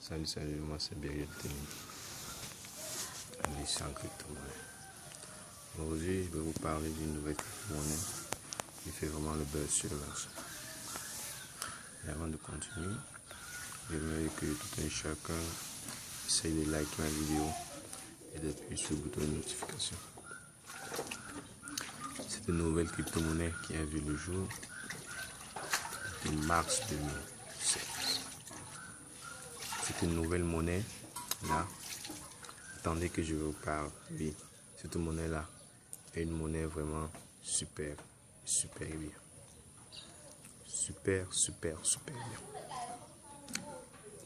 Salut, moi c'est Bériel Témi, un crypto-monnaie. Aujourd'hui, je vais vous parler d'une nouvelle crypto-monnaie qui fait vraiment le buzz sur le marché. Et avant de continuer, j'aimerais que tout un chacun essaye de liker ma vidéo et d'appuyer sur le bouton de notification. C'est une nouvelle crypto-monnaie qui a vu le jour en mars 2016. C'est une nouvelle monnaie là. Attendez que je vous parle. Oui, cette monnaie là est une monnaie vraiment super bien. Super bien.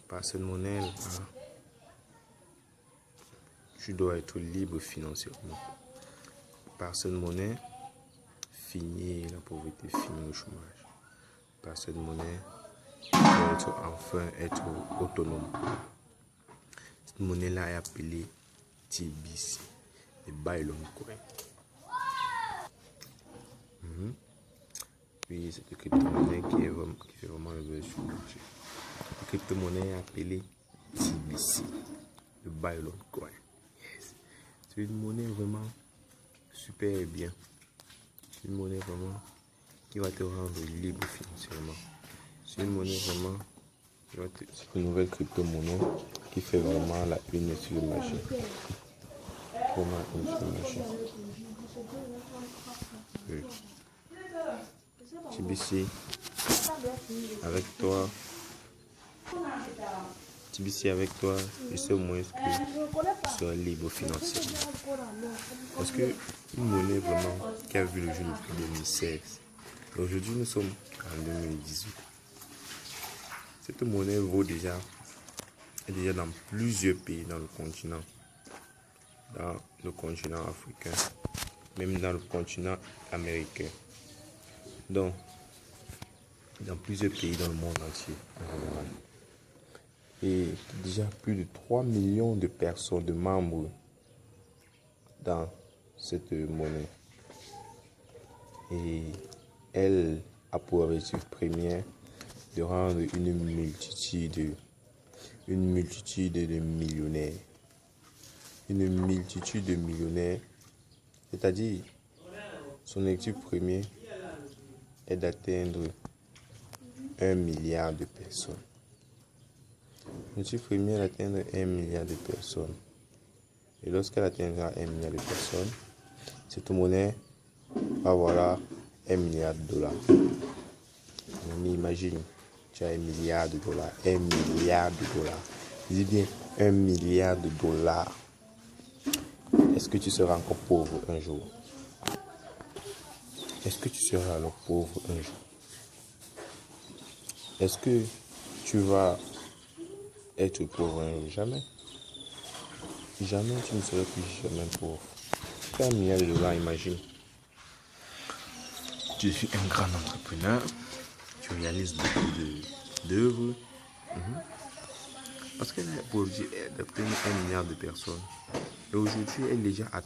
Par cette monnaie là, tu dois être libre financièrement. Par cette monnaie, finir la pauvreté, finir le chômage. Par cette monnaie, tu dois enfin être autonome. Cette monnaie là est appelée TBC, le Byloon Coin. Puis c'est une crypto-monnaie qui fait vraiment le buzz sur le marché. La crypto-monnaie est appelée TBC, le Byloon Coin. Yes. C'est une monnaie vraiment super bien. C'est une monnaie vraiment qui va te rendre libre financièrement. C'est une monnaie vraiment, c'est une nouvelle crypto-monnaie qui fait vraiment la une sur le marché. Vraiment une sur le marché. Oui. TBC avec toi, je sais au moins que tu seras libre financièrement. Parce que une monnaie vraiment qui a vu le jour depuis 2016. Aujourd'hui, nous sommes en 2018. Cette monnaie est déjà dans plusieurs pays dans le continent. Dans le continent africain, même dans le continent américain. Donc, dans plusieurs pays dans le monde entier. Et déjà plus de 3 millions de personnes, de membres dans cette monnaie. Et elle a pour objectif premier de rendre une multitude de millionnaires. Une multitude de millionnaires, c'est-à-dire son objectif premier est d'atteindre 1 milliard de personnes. L'objectif premier est d'atteindre 1 milliard de personnes. Et lorsqu'elle atteindra 1 milliard de personnes, cette monnaie va avoir 1 milliard de dollars. On imagine, tu as 1 milliard de dollars. 1 milliard de dollars. Je dis bien 1 milliard de dollars. Est-ce que tu seras encore pauvre un jour? Est-ce que tu seras alors pauvre un jour? Est-ce que tu vas être pauvre un jour? Jamais. Jamais tu ne seras plus jamais pauvre. Tu as 1 milliard de dollars, imagine. Tu suis un grand entrepreneur. Tu réalises beaucoup d'œuvres. Parce qu'elle a pour objectif d'atteindre 1 milliard de personnes. Et aujourd'hui, elle est déjà à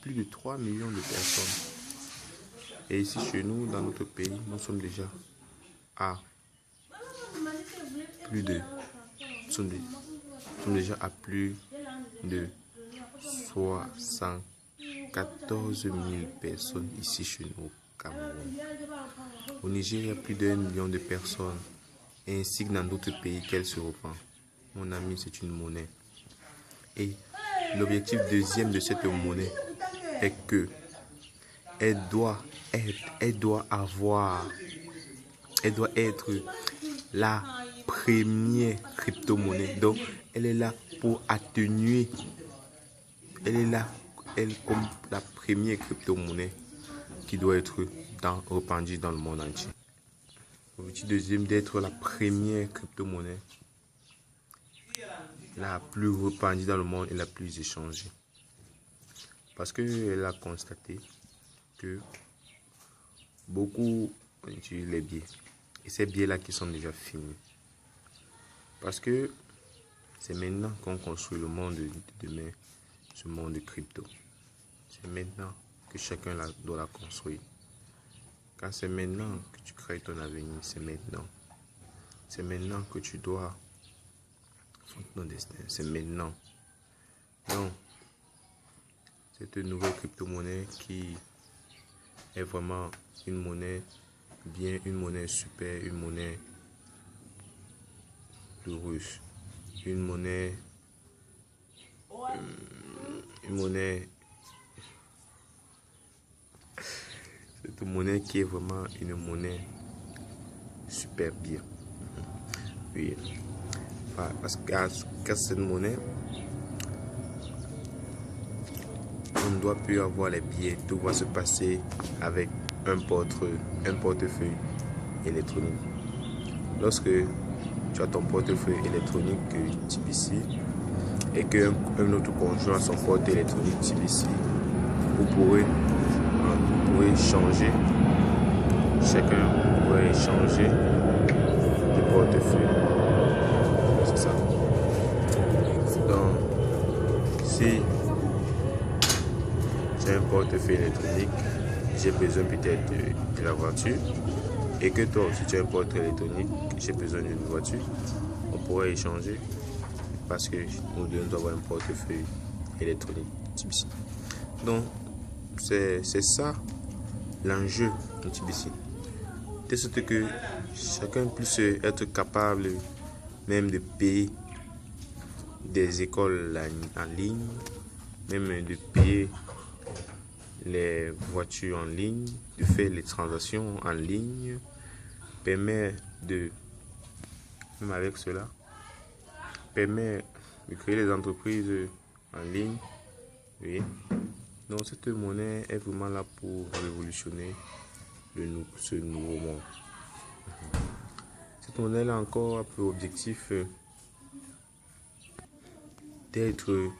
plus de 3 millions de personnes. Et ici, chez nous, dans notre pays, nous sommes déjà à plus de 74 000 personnes ici chez nous au Cameroun. Au Niger, il y a plus d'1 million de personnes. Ainsi que dans d'autres pays qu'elle se répand. Mon ami, c'est une monnaie. Et l'objectif deuxième de cette monnaie est que elle doit être la première crypto-monnaie. Donc, elle est là pour atténuer. Elle est là, comme la première crypto-monnaie qui doit être répandue dans le monde entier. L'objectif deuxième d'être la première crypto-monnaie la plus répandue dans le monde et la plus échangée. Parce qu'elle a constaté que beaucoup utilisent les biais. Et ces biais-là qui sont déjà finis. Parce que c'est maintenant qu'on construit le monde de demain, ce monde de crypto. C'est maintenant que chacun doit la construire. Quand c'est maintenant que tu crées ton avenir, c'est maintenant. C'est maintenant que tu dois affronter ton destin. C'est maintenant. Donc, cette nouvelle crypto-monnaie qui est vraiment une monnaie bien, une monnaie super, une monnaie de russe, une monnaie, cette monnaie qui est vraiment une monnaie super bien. Oui, parce qu'à cette monnaie, on ne doit plus avoir les billets. Tout va se passer avec un portefeuille électronique. Lorsque tu as ton portefeuille électronique TBC et qu'un autre conjoint a son portefeuille électronique TBC, vous pourrez changer. Chacun pourrait changer de portefeuille. C'est ça. Donc, si j'ai un portefeuille électronique, j'ai besoin peut-être de la voiture. Et que toi, si tu as un portefeuille électronique, j'ai besoin d'une voiture, on pourrait échanger parce que nous devons avoir un portefeuille électronique. Donc, c'est ça l'enjeu de TBC. De sorte que chacun puisse être capable même de payer des écoles en ligne, même de payer les voitures en ligne, de faire les transactions en ligne, permet de, même avec cela, permet de créer des entreprises en ligne. Oui. Donc cette monnaie est vraiment là pour révolutionner ce nouveau monde. Cette monnaie-là encore a pour objectif d'être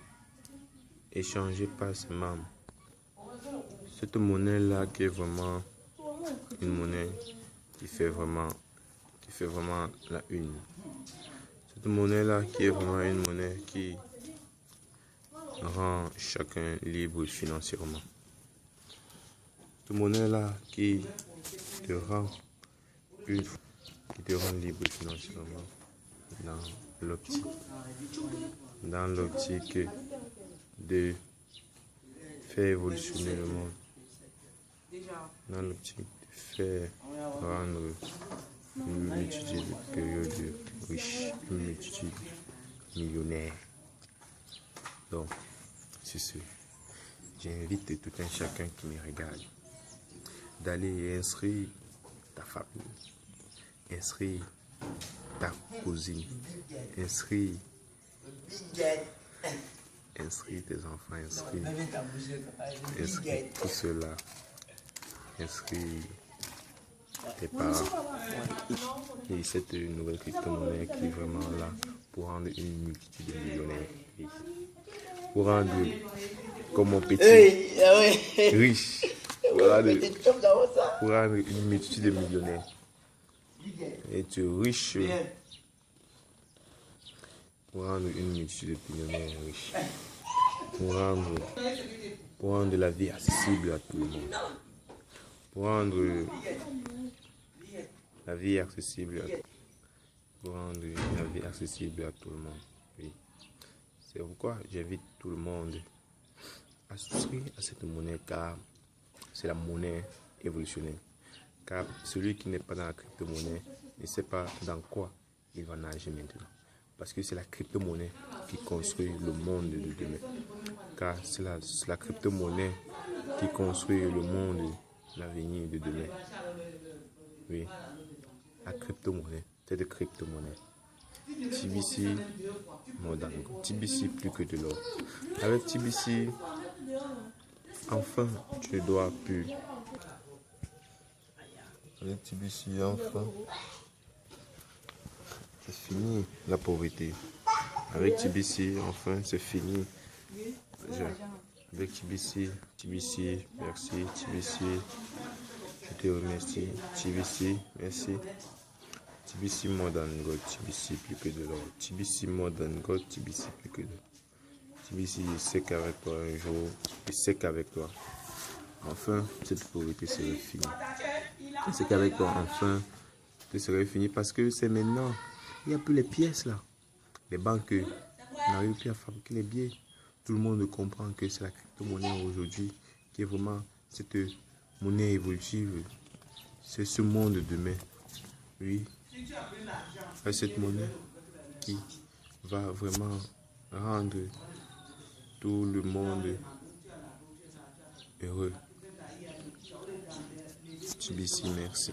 échangée par ses membres. Cette monnaie-là qui est vraiment une monnaie qui fait vraiment la une. Cette monnaie-là qui est vraiment une monnaie qui rend chacun libre financièrement. Cette monnaie-là qui te rend libre financièrement dans l'optique de faire évolutionner le monde, dans l'optique de faire rendre une multitude de périodes riches, une multitude millionnaire. Donc, c'est ce. J'invite tout un chacun qui me regarde d'aller inscrire ta famille, inscrire ta cousine, inscrire tes enfants, inscrire tout cela, inscrire tes parents. Et cette nouvelle crypto-monnaie qui est vraiment là pour rendre une multitude de millionnaires riches. Pour rendre comme mon petit riche. Pour rendre une multitude de millionnaires. Et tu es riche. Pour rendre une multitude de millionnaires riches. Pour rendre la vie accessible à tout le monde. Pour rendre la vie accessible à tout le monde. Oui. C'est pourquoi j'invite tout le monde à souscrire à cette monnaie car c'est la monnaie évolutionnaire. Car celui qui n'est pas dans la crypto-monnaie ne sait pas dans quoi il va nager maintenant. Parce que c'est la crypto-monnaie qui construit le monde de demain. Car c'est la crypto-monnaie qui construit le monde, l'avenir de demain. Oui, la crypto-monnaie, cette crypto-monnaie. TBC Modern Gold, TBC plus que de l'or. Avec TBC, enfin, tu ne dois plus. Avec TBC, enfin, c'est fini la pauvreté. Avec TBC, enfin, c'est fini. Avec TBC, merci. TBC, je te remercie. TBC, merci. TBC Modern Gold, TBC plus que de l'or. TBC Modern Gold, TBC plus que de l'or. TBC, je sais qu'avec toi un jour, je sais qu'avec toi, enfin, cette pauvreté serait finie. Je sais qu'avec toi, enfin, ce serait fini parce que c'est maintenant. Il n'y a plus les pièces là. Les banques n'arrivent plus à fabriquer les billets. Tout le monde comprend que c'est la crypto-monnaie aujourd'hui qui est vraiment cette monnaie évolutive. C'est ce monde de demain. Oui. C'est cette monnaie qui va vraiment rendre tout le monde heureux. TBC, merci.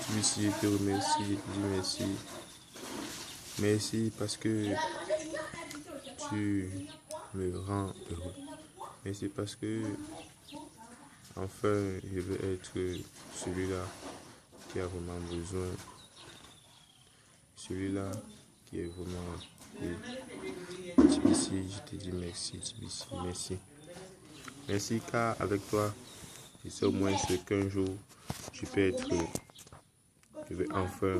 TBC, je te remercie, je te dis merci. Merci parce que tu me rends heureux. Merci parce que enfin je veux être celui-là qui a vraiment besoin. Celui-là qui est vraiment TBC, je te dis merci, TBC, merci. Merci car avec toi, je sais au moins ce qu'un jour je vais enfin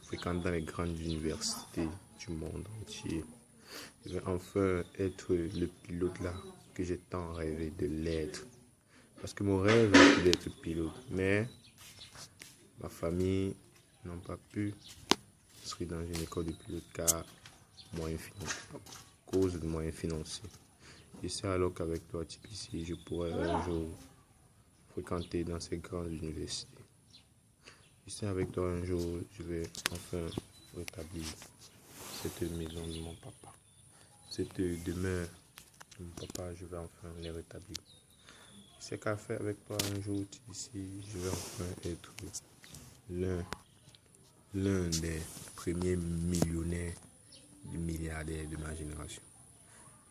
fréquenter dans les grandes universités du monde entier. Je vais enfin être le pilote là que j'ai tant rêvé de l'être. Parce que mon rêve est d'être pilote, mais ma famille n'a pas pu inscrire dans une école de pilote car à cause de moyens financiers. Je sais alors qu'avec toi, TBC, je pourrais un jour fréquenter dans ces grandes universités. Je sais avec toi un jour, je vais enfin rétablir cette maison de mon papa. Cette demeure de mon papa, je vais enfin les rétablir. Je sais qu'à faire avec toi un jour, TBC, je vais enfin être l'un des premiers millionnaires, milliardaires de ma génération.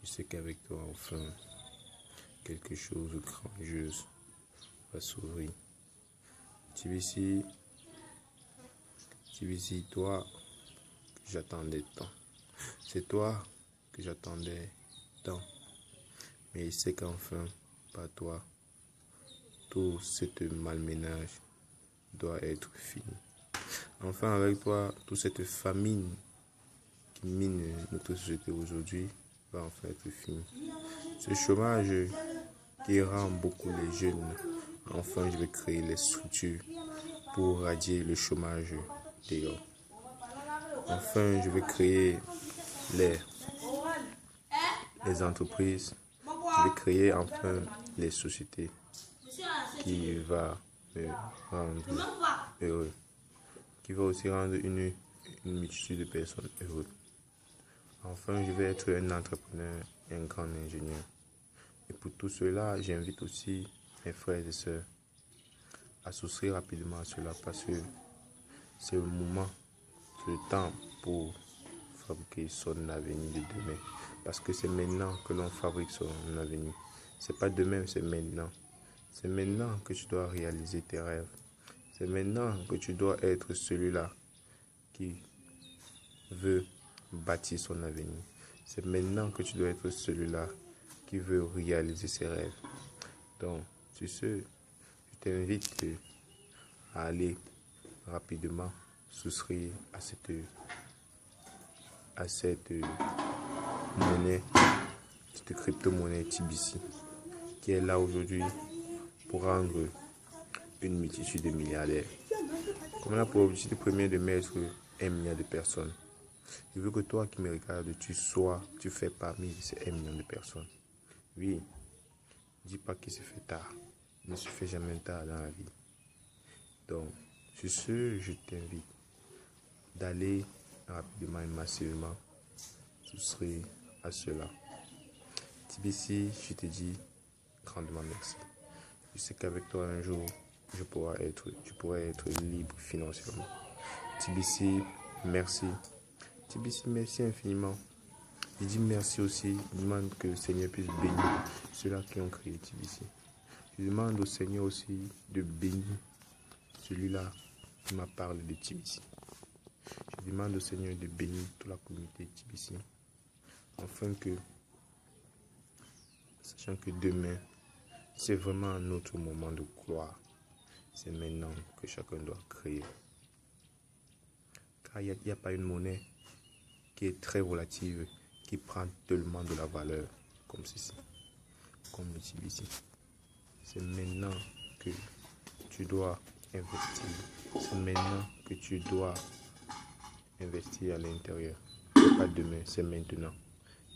Je sais qu'avec toi, enfin, quelque chose de grandiose va s'ouvrir. TBC, toi que j'attendais tant. C'est toi que j'attendais tant. Mais je sais qu'enfin, par toi, tout ce malménage doit être fini. Enfin, avec toi, toute cette famine qui mine notre société aujourd'hui va enfin être finie. Ce chômage qui rend beaucoup les jeunes, enfin, je vais créer les structures pour radier le chômage dehors. Enfin, je vais créer les entreprises. Je vais créer enfin les sociétés qui va me rendre heureux. Qui va aussi rendre une multitude de personnes heureuses. Enfin, je vais être un entrepreneur et un grand ingénieur. Et pour tout cela, j'invite aussi mes frères et sœurs à souscrire rapidement à cela parce que c'est le moment, c'est le temps pour fabriquer son avenir de demain. Parce que c'est maintenant que l'on fabrique son avenir. C'est pas demain, c'est maintenant. C'est maintenant que tu dois réaliser tes rêves. C'est maintenant que tu dois être celui-là qui veut bâtir son avenir. C'est maintenant que tu dois être celui-là qui veut réaliser ses rêves. Donc, sur ce, je t'invite à aller rapidement souscrire à cette monnaie, cette crypto-monnaie TBC, qui est là aujourd'hui pour rendre une multitude de milliardaires. Comme on a pour objectif premier de mettre 1 milliard de personnes. Je veux que toi qui me regardes, tu fais parmi ces 1 million de personnes. Oui, dis pas qu'il se fait tard. Il ne se fait jamais tard dans la vie. Donc, sur ce, je t'invite d'aller rapidement et massivement souscrire à cela. TBC, je te dis grandement merci. Je sais qu'avec toi un jour, tu pourrais être libre financièrement. TBC, merci. TBC, merci infiniment. Je dis merci aussi. Je demande que le Seigneur puisse bénir ceux-là qui ont créé TBC. Je demande au Seigneur aussi de bénir celui-là qui m'a parlé de TBC. Je demande au Seigneur de bénir toute la communauté TBC. Afin que, sachant que demain, c'est vraiment notre moment de gloire. C'est maintenant que chacun doit créer. Car il n'y a pas une monnaie qui est très relative, qui prend tellement de la valeur comme ceci, comme le TBC. C'est maintenant que tu dois investir c'est maintenant que tu dois investir à l'intérieur. Pas demain, c'est maintenant.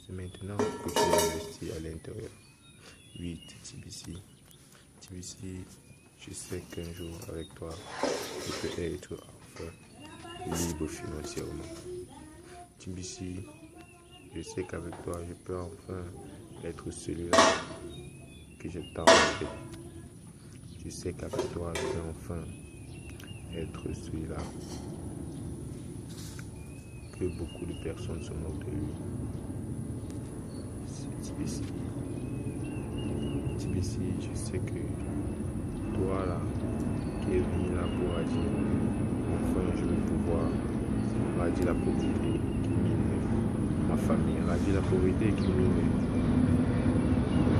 C'est maintenant que tu dois investir à l'intérieur. 8. TBC. TBC, je sais qu'un jour avec toi, je peux être enfin libre financièrement. TBC, je sais qu'avec toi, je peux enfin être celui-là que je t'envoie. Je sais qu'avec toi, je peux enfin être celui-là que beaucoup de personnes se moquent de lui. C'est TBC. TBC, je sais que toi là, qui est venu là pour dire, enfin je vais pouvoir radier la pauvreté qui mine ma famille, radier la pauvreté qui mine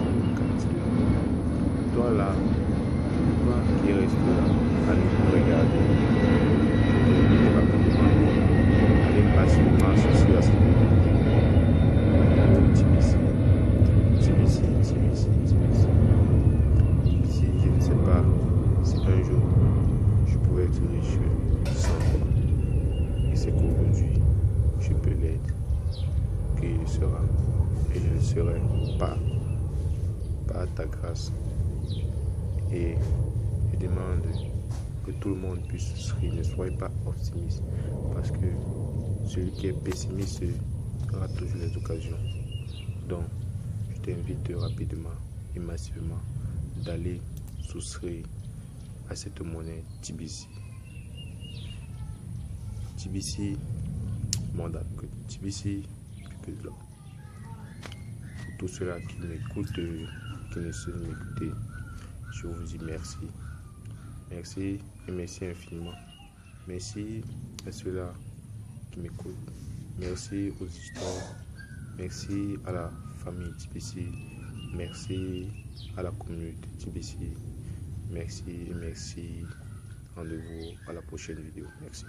mon quartier. Toi là, toi qui reste là, à nous regarder, je t'invite rapidement, allez facilement associer à cette vidéo. TBC, TBC, TBC, TBC. Si je ne sais pas si un jour je pouvais être riche sans toi, et c'est qu'aujourd'hui je peux l'être, que je serai, et je ne serai pas à ta grâce. Et je demande que tout le monde puisse sourire, ne soyez pas optimiste, parce que celui qui est pessimiste aura toujours les occasions. Donc, je t'invite rapidement et massivement d'aller souscrire à cette monnaie TBC. TBC, mandat, TBC, que de l'or. Pour tous ceux-là qui m'écoutent, qui ne savent m'écouter, je vous dis merci. Merci et merci infiniment. Merci à ceux-là qui m'écoutent. Merci aux auditeurs. Merci à la famille TBC. Merci à la communauté TBC. Merci et merci. Rendez-vous à la prochaine vidéo. Merci.